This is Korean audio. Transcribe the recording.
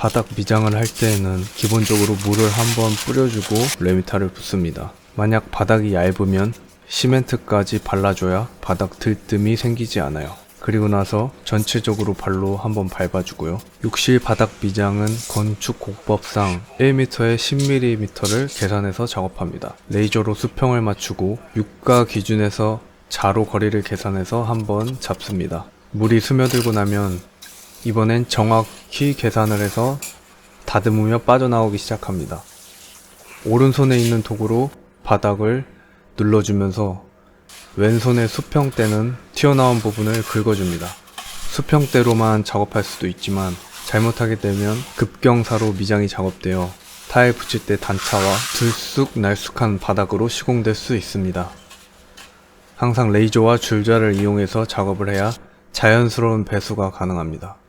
바닥 미장을 할 때에는 기본적으로 물을 한번 뿌려주고 레미타를 붓습니다. 만약 바닥이 얇으면 시멘트까지 발라줘야 바닥 들뜸이 생기지 않아요. 그리고 나서 전체적으로 발로 한번 밟아주고요. 욕실 바닥 미장은 건축 공법상 1m에 10mm를 계산해서 작업합니다. 레이저로 수평을 맞추고 육가 기준에서 자로 거리를 계산해서 한번 잡습니다. 물이 스며들고 나면 이번엔 정확히 계산을 해서 다듬으며 빠져나오기 시작합니다. 오른손에 있는 도구로 바닥을 눌러주면서 왼손의 수평대는 튀어나온 부분을 긁어줍니다. 수평대로만 작업할 수도 있지만 잘못하게 되면 급경사로 미장이 작업되어 타일 붙일 때 단차와 들쑥날쑥한 바닥으로 시공될 수 있습니다. 항상 레이저와 줄자를 이용해서 작업을 해야 자연스러운 배수가 가능합니다.